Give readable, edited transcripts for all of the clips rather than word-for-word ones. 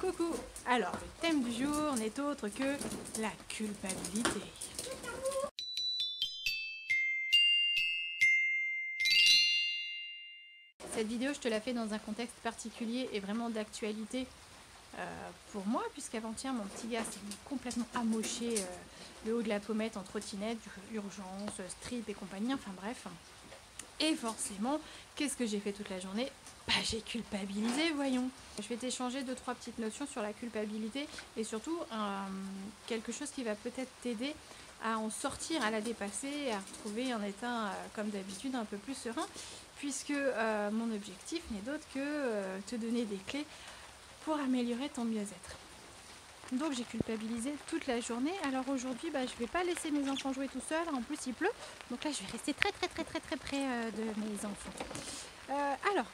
Coucou. Alors, le thème du jour n'est autre que la culpabilité. Cette vidéo, je te la fais dans un contexte particulier et vraiment d'actualité pour moi, puisqu'avant-hier, mon petit gars s'est complètement amoché le haut de la pommette en trottinette, urgence, strip et compagnie, enfin bref. Et forcément, qu'est-ce que j'ai fait toute la journée? Bah, j'ai culpabilisé, voyons. Je vais t'échanger 2-3 petites notions sur la culpabilité et surtout quelque chose qui va peut-être t'aider à en sortir, à la dépasser et à retrouver un état, comme d'habitude, un peu plus serein, puisque mon objectif n'est d'autre que te donner des clés pour améliorer ton mieux-être. Donc j'ai culpabilisé toute la journée. Alors aujourd'hui, je ne vais pas laisser mes enfants jouer tout seuls. En plus, il pleut. Donc là, je vais rester très près de mes enfants. Alors,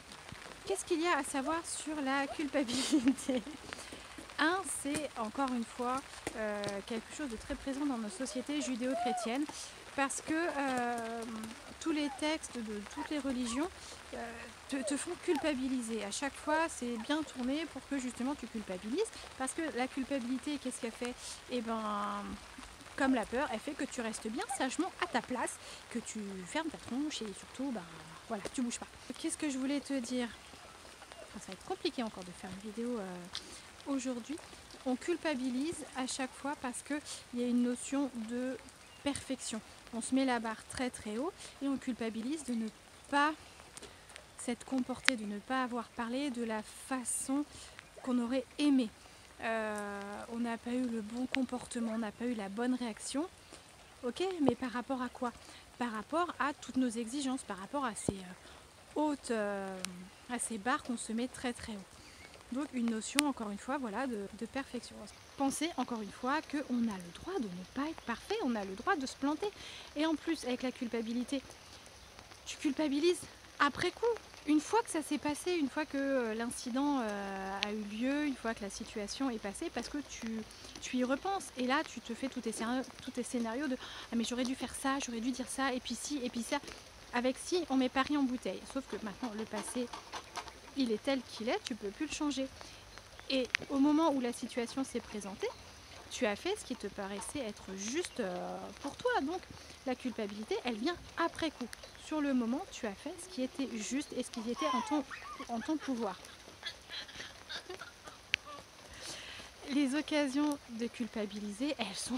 qu'est-ce qu'il y a à savoir sur la culpabilité? C'est encore une fois quelque chose de très présent dans nos sociétés judéo-chrétiennes, parce que tous les textes de toutes les religions te font culpabiliser. À chaque fois, c'est bien tourné pour que justement tu culpabilises, parce que la culpabilité, qu'est-ce qu'elle fait? Comme la peur, elle fait que tu restes bien sagement à ta place, que tu fermes ta tronche et surtout, voilà, tu bouges pas. Qu'est-ce que je voulais te dire? Ça va être compliqué encore de faire une vidéo aujourd'hui. On culpabilise à chaque fois parce qu'il y a une notion de perfection. On se met la barre très haut et on culpabilise de ne pas s'être comporté, de ne pas avoir parlé de la façon qu'on aurait aimé. On n'a pas eu le bon comportement, on n'a pas eu la bonne réaction. Ok, mais par rapport à quoi? Par rapport à toutes nos exigences, par rapport à ces hautes, à ces barres qu'on se met très haut. Donc une notion, encore une fois, voilà, de perfection. Pensez, encore une fois, qu'on a le droit de ne pas être parfait, on a le droit de se planter. Et en plus, avec la culpabilité, tu culpabilises après coup. Une fois que ça s'est passé, une fois que l'incident a eu lieu, une fois que la situation est passée, parce que tu y repenses. Et là, tu te fais tous tes scénarios de « Ah mais j'aurais dû faire ça, j'aurais dû dire ça, et puis ci, et puis ça ». Avec si, on met Paris en bouteille. Sauf que maintenant, le passé, il est tel qu'il est, tu ne peux plus le changer. Et au moment où la situation s'est présentée, tu as fait ce qui te paraissait être juste pour toi. Donc la culpabilité, elle vient après coup. Sur le moment, tu as fait ce qui était juste et ce qui était en ton pouvoir. Les occasions de culpabiliser, elles sont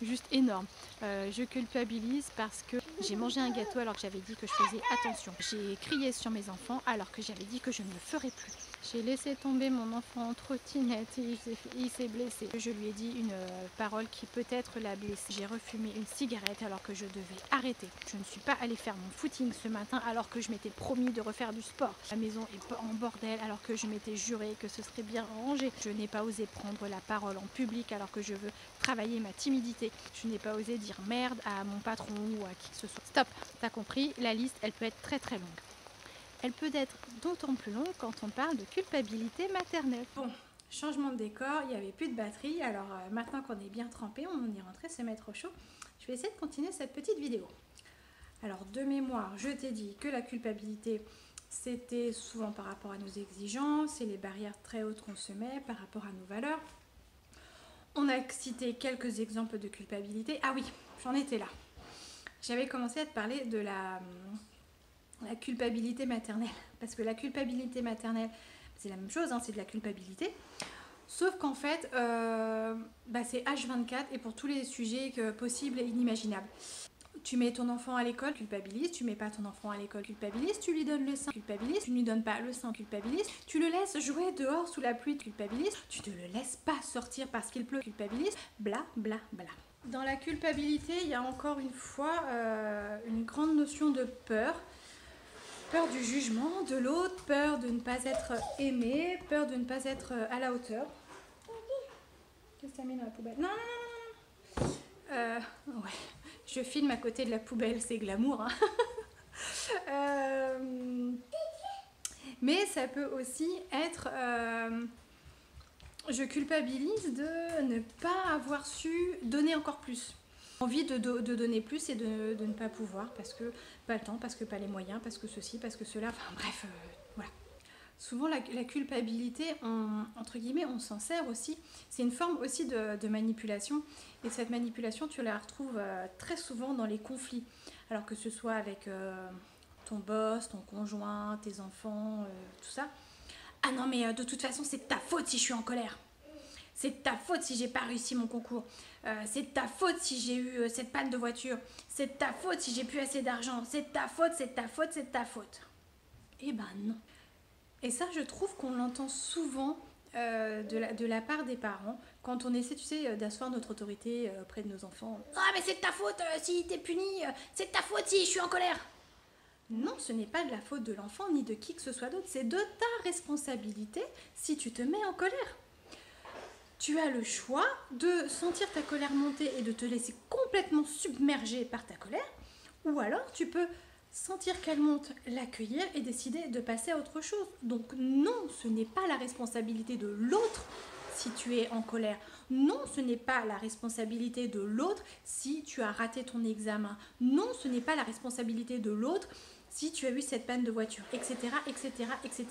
juste énormes. Je culpabilise parce que j'ai mangé un gâteau alors que j'avais dit que je faisais attention. J'ai crié sur mes enfants alors que j'avais dit que je ne le ferais plus. J'ai laissé tomber mon enfant en trottinette et il s'est blessé. Je lui ai dit une parole qui peut-être l'a blessé. J'ai refumé une cigarette alors que je devais arrêter. Je ne suis pas allée faire mon footing ce matin alors que je m'étais promis de refaire du sport. La maison est en bordel alors que je m'étais juré que ce serait bien rangé. Je n'ai pas osé prendre la parole en public alors que je veux travailler ma timidité. Je n'ai pas osé dire merde à mon patron ou à qui que ce soit. Stop, t'as compris, la liste elle peut être très longue. Elle peut être d'autant plus longue quand on parle de culpabilité maternelle. Bon, changement de décor, il n'y avait plus de batterie, alors maintenant qu'on est bien trempé, on est rentré se mettre au chaud. Je vais essayer de continuer cette petite vidéo. Alors de mémoire, je t'ai dit que la culpabilité, c'était souvent par rapport à nos exigences et les barrières très hautes qu'on se met par rapport à nos valeurs. On a cité quelques exemples de culpabilité. Ah oui, j'en étais là. J'avais commencé à te parler de la culpabilité maternelle. Parce que la culpabilité maternelle, c'est la même chose, c'est de la culpabilité. Sauf qu'en fait, c'est H24 et pour tous les sujets possibles et inimaginables. Tu mets ton enfant à l'école, culpabilise. Tu mets pas ton enfant à l'école, culpabilise. Tu lui donnes le sein, culpabilise. Tu ne lui donnes pas le sein, culpabilise. Tu le laisses jouer dehors sous la pluie, culpabilise. Tu ne le laisses pas sortir parce qu'il pleut, culpabilise. Bla. Dans la culpabilité, il y a encore une fois une grande notion de peur. Peur du jugement de l'autre, peur de ne pas être aimé, peur de ne pas être à la hauteur. Qu'est-ce que tu as mis dans la poubelle? Non. Ouais. Je filme à côté de la poubelle, c'est glamour. Mais ça peut aussi être... je culpabilise de ne pas avoir su donner encore plus. Envie de donner plus et de ne pas pouvoir parce que pas le temps, parce que pas les moyens, parce que ceci, parce que cela, enfin bref, voilà. souvent la culpabilité, entre guillemets, on s'en sert aussi. C'est une forme aussi de manipulation. Et cette manipulation, tu la retrouves très souvent dans les conflits. Alors que ce soit avec ton boss, ton conjoint, tes enfants, tout ça. Ah non, mais de toute façon, c'est de ta faute si je suis en colère. C'est de ta faute si j'ai pas réussi mon concours. C'est de ta faute si j'ai eu cette panne de voiture. C'est de ta faute si j'ai plus assez d'argent. C'est de ta faute, c'est de ta faute, c'est de ta faute. Eh ben non. Et ça, je trouve qu'on l'entend souvent de la part des parents quand on essaie, tu sais, d'asseoir notre autorité auprès de nos enfants. Ah, mais c'est de ta faute si t'es puni. C'est de ta faute si je suis en colère. Non, ce n'est pas de la faute de l'enfant ni de qui que ce soit d'autre. C'est de ta responsabilité si tu te mets en colère. Tu as le choix de sentir ta colère monter et de te laisser complètement submerger par ta colère, ou alors tu peux sentir qu'elle monte, l'accueillir et décider de passer à autre chose. Donc non, ce n'est pas la responsabilité de l'autre si tu es en colère. Non, ce n'est pas la responsabilité de l'autre si tu as raté ton examen. Non, ce n'est pas la responsabilité de l'autre si tu as eu cette panne de voiture, etc., etc., etc.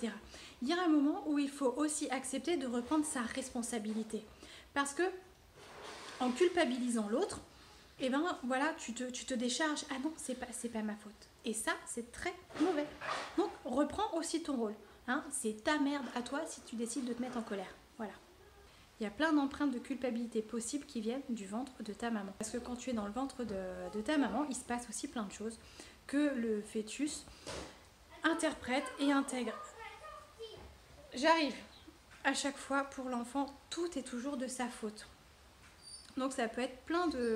Il y a un moment où il faut aussi accepter de reprendre sa responsabilité. Parce que, en culpabilisant l'autre, eh ben voilà, tu te décharges. Ah non, c'est pas ma faute. Et ça, c'est très mauvais. Donc, reprends aussi ton rôle. Hein, c'est ta merde à toi si tu décides de te mettre en colère. Voilà. Il y a plein d'empreintes de culpabilité possibles qui viennent du ventre de ta maman. Parce que quand tu es dans le ventre de ta maman, il se passe aussi plein de choses que le fœtus interprète et intègre. J'arrive. À chaque fois, pour l'enfant, tout est toujours de sa faute. Donc ça peut être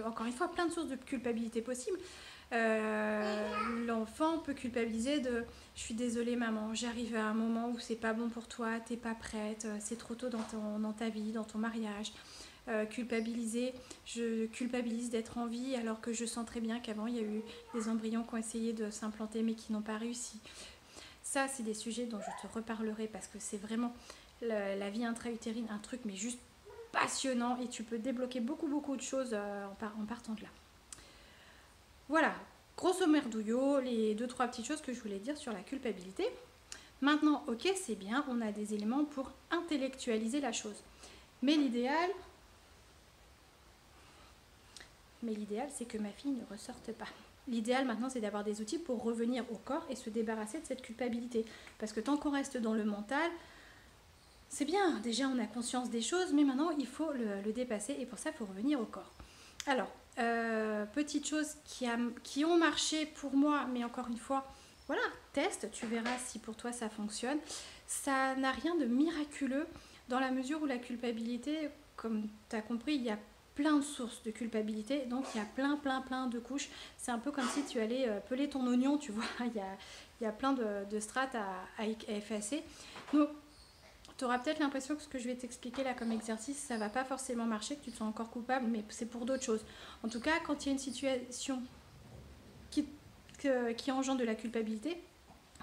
encore une fois, plein de sources de culpabilité possibles. L'enfant peut culpabiliser de je suis désolée maman, j'arrive à un moment où c'est pas bon pour toi, t'es pas prête, c'est trop tôt dans ta vie, dans ton mariage. Je culpabilise d'être en vie alors que je sens très bien qu'avant il y a eu des embryons qui ont essayé de s'implanter mais qui n'ont pas réussi. Ça, c'est des sujets dont je te reparlerai parce que c'est vraiment la vie intra-utérine, un truc mais juste passionnant et tu peux débloquer beaucoup de choses en partant de là. Voilà, grosso merdouillot, les 2-3 petites choses que je voulais dire sur la culpabilité. Maintenant, ok, c'est bien, on a des éléments pour intellectualiser la chose. Mais l'idéal, c'est que ma fille ne ressorte pas. L'idéal maintenant, c'est d'avoir des outils pour revenir au corps et se débarrasser de cette culpabilité. Parce que tant qu'on reste dans le mental, c'est bien, déjà on a conscience des choses, mais maintenant il faut le dépasser et pour ça il faut revenir au corps. Alors, petites choses qui ont marché pour moi, mais encore une fois, voilà, teste, tu verras si pour toi ça fonctionne. Ça n'a rien de miraculeux dans la mesure où la culpabilité, comme tu as compris, il y a plein de sources de culpabilité, donc il y a plein de couches. C'est un peu comme si tu allais peler ton oignon, tu vois, il y a plein de strates à effacer. Donc, tu auras peut-être l'impression que ce que je vais t'expliquer là comme exercice, ça va pas forcément marcher, que tu te sens encore coupable, mais c'est pour d'autres choses. En tout cas, quand il y a une situation qui engendre de la culpabilité,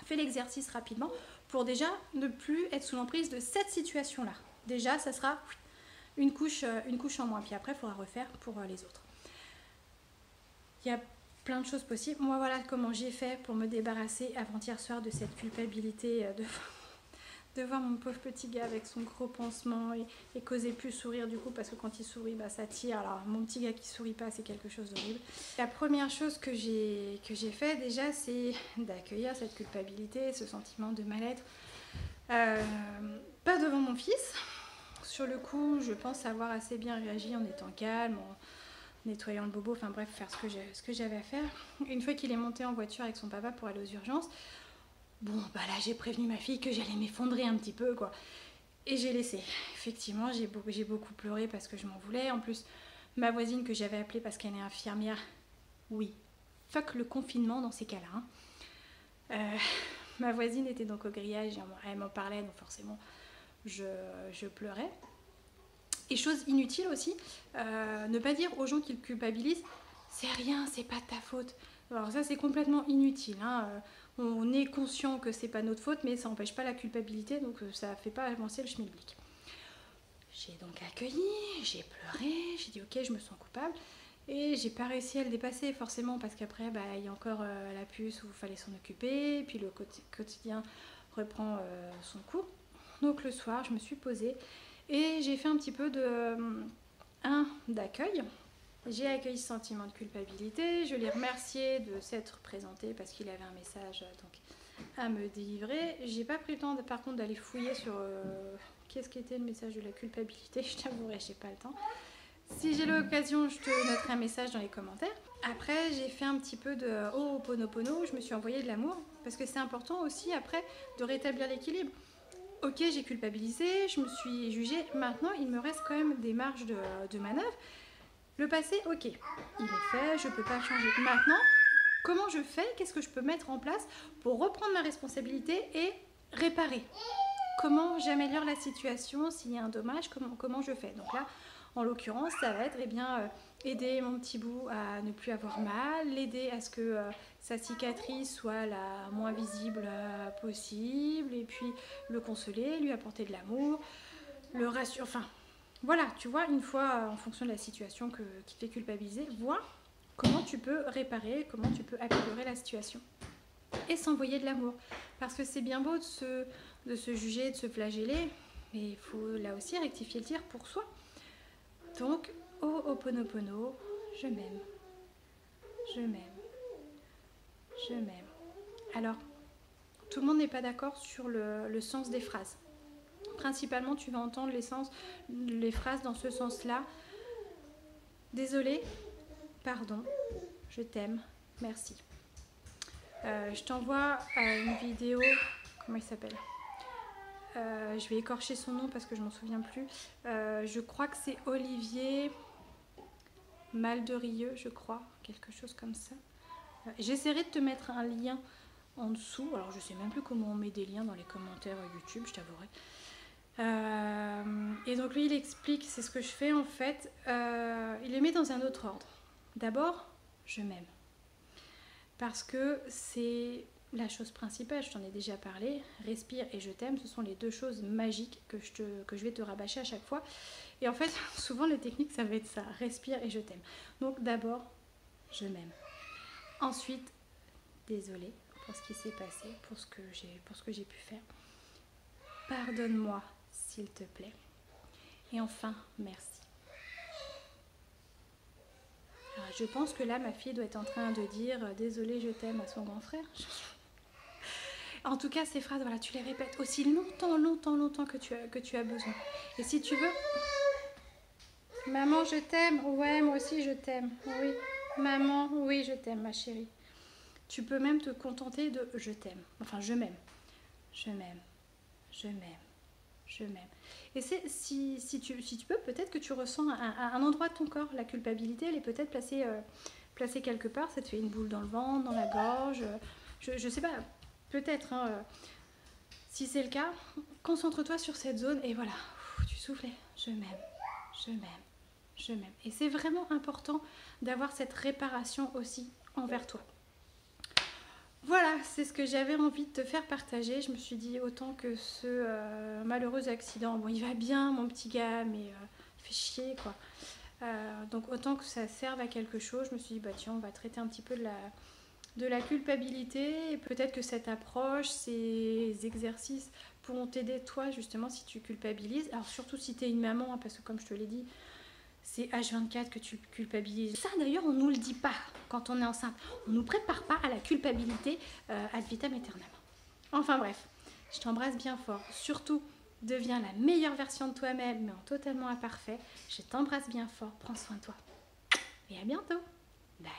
fais l'exercice rapidement pour déjà ne plus être sous l'emprise de cette situation-là. Déjà, ça sera une couche en moins, puis après, il faudra refaire pour les autres. Il y a plein de choses possibles. Moi, voilà comment j'ai fait pour me débarrasser avant-hier soir de cette culpabilité de voir mon pauvre petit gars avec son gros pansement et qu'oser plus sourire du coup parce que quand il sourit bah, ça tire. Alors mon petit gars qui sourit pas, c'est quelque chose d'horrible. La première chose que j'ai fait déjà, c'est d'accueillir cette culpabilité, ce sentiment de mal-être, pas devant mon fils. Sur le coup, je pense avoir assez bien réagi en étant calme, en nettoyant le bobo, enfin bref, faire ce que j'avais à faire. Une fois qu'il est monté en voiture avec son papa pour aller aux urgences, bon, bah là, j'ai prévenu ma fille que j'allais m'effondrer un petit peu, quoi. Et j'ai laissé. Effectivement, j'ai beaucoup pleuré parce que je m'en voulais. En plus, ma voisine que j'avais appelée parce qu'elle est infirmière, oui, fuck le confinement dans ces cas-là. Hein. Ma voisine était donc au grillage et elle m'en parlait, donc forcément, je pleurais. Et chose inutile aussi, ne pas dire aux gens qu'ils culpabilisent, c'est rien, c'est pas ta faute. Alors ça, c'est complètement inutile, hein. On est conscient que c'est pas notre faute, mais ça n'empêche pas la culpabilité, donc ça fait pas avancer le schmilblick. J'ai donc accueilli, j'ai pleuré, j'ai dit ok, je me sens coupable, et j'ai pas réussi à le dépasser forcément, parce qu'après, bah, il y a encore la puce où il fallait s'en occuper, puis le quotidien reprend son cours. Donc le soir, je me suis posée et j'ai fait un petit peu d'accueil. J'ai accueilli ce sentiment de culpabilité, je l'ai remercié de s'être présenté parce qu'il avait un message donc, à me délivrer. J'ai pas pris le temps par contre d'aller fouiller sur qu'est-ce qu'était le message de la culpabilité, je t'avouerai, j'ai pas le temps. Si j'ai l'occasion, je te noterai un message dans les commentaires. Après, j'ai fait un petit peu de Ho'oponopono, je me suis envoyé de l'amour, parce que c'est important aussi après de rétablir l'équilibre. Ok, j'ai culpabilisé, je me suis jugée, maintenant il me reste quand même des marges de manœuvre. Le passé, ok, il est fait, je ne peux pas le changer. Maintenant, comment je fais? Qu'est-ce que je peux mettre en place pour reprendre ma responsabilité et réparer? Comment j'améliore la situation? S'il y a un dommage, comment je fais? Donc là, en l'occurrence, ça va être aider mon petit bout à ne plus avoir mal, l'aider à ce que sa cicatrice soit la moins visible possible, et puis le consoler, lui apporter de l'amour, le rassurer, enfin voilà, tu vois, une fois en fonction de la situation qui te fait culpabiliser, vois comment tu peux réparer, comment tu peux améliorer la situation et s'envoyer de l'amour. Parce que c'est bien beau de se juger, de se flageller, mais il faut là aussi rectifier le tir pour soi. Donc, Ho'oponopono, je m'aime, je m'aime, je m'aime. Alors, tout le monde n'est pas d'accord sur le sens des phrases. Principalement, tu vas entendre les phrases dans ce sens-là. Désolée, pardon, je t'aime, merci. Je t'envoie une vidéo, comment il s'appelle? Je vais écorcher son nom parce que je m'en souviens plus. Je crois que c'est Olivier Malderieux, je crois, quelque chose comme ça. J'essaierai de te mettre un lien en dessous. Alors je sais même plus comment on met des liens dans les commentaires YouTube, je t'avouerai. Et donc lui il explique, c'est ce que je fais en fait. Il les met dans un autre ordre. D'abord, je m'aime. Parce que c'est la chose principale, je t'en ai déjà parlé. Respire et je t'aime, ce sont les deux choses magiques que je vais te rabâcher à chaque fois. Et en fait, souvent les techniques, ça va être ça, respire et je t'aime. Donc d'abord, je m'aime. Ensuite, désolée pour ce qui s'est passé, pour ce que j'ai pu faire. Pardonne-moi, s'il te plaît. Et enfin, merci. Alors, je pense que là, ma fille doit être en train de dire « Désolée, je t'aime » à son grand frère. En tout cas, ces phrases, voilà, tu les répètes aussi longtemps que tu as besoin. Et si tu veux... Maman, je t'aime. Ouais, moi aussi, je t'aime. Oui. Maman, oui, je t'aime, ma chérie. Tu peux même te contenter de « Je t'aime ». Enfin, je m'aime. Je m'aime. Je m'aime. Je m'aime. Et si tu peux, peut-être que tu ressens à un endroit de ton corps, la culpabilité, elle est peut-être placée quelque part, ça te fait une boule dans le ventre, dans la gorge, je sais pas, peut-être, hein, si c'est le cas, concentre-toi sur cette zone et voilà, tu souffles et je m'aime, je m'aime, je m'aime. Et c'est vraiment important d'avoir cette réparation aussi envers toi. Voilà, c'est ce que j'avais envie de te faire partager. Je me suis dit autant que ce malheureux accident, bon il va bien mon petit gars, mais il fait chier quoi. Donc autant que ça serve à quelque chose, je me suis dit bah tiens on va traiter un petit peu de la culpabilité. Et peut-être que cette approche, ces exercices pourront t'aider toi justement si tu culpabilises. Alors surtout si tu es une maman, hein, parce que comme je te l'ai dit, c'est H24 que tu culpabilises. Ça d'ailleurs on ne nous le dit pas quand on est enceinte. On ne nous prépare pas à la culpabilité ad vitam aeternam. Enfin bref, je t'embrasse bien fort. Surtout, deviens la meilleure version de toi-même, mais en totalement imparfait. Je t'embrasse bien fort, prends soin de toi. Et à bientôt. Bye.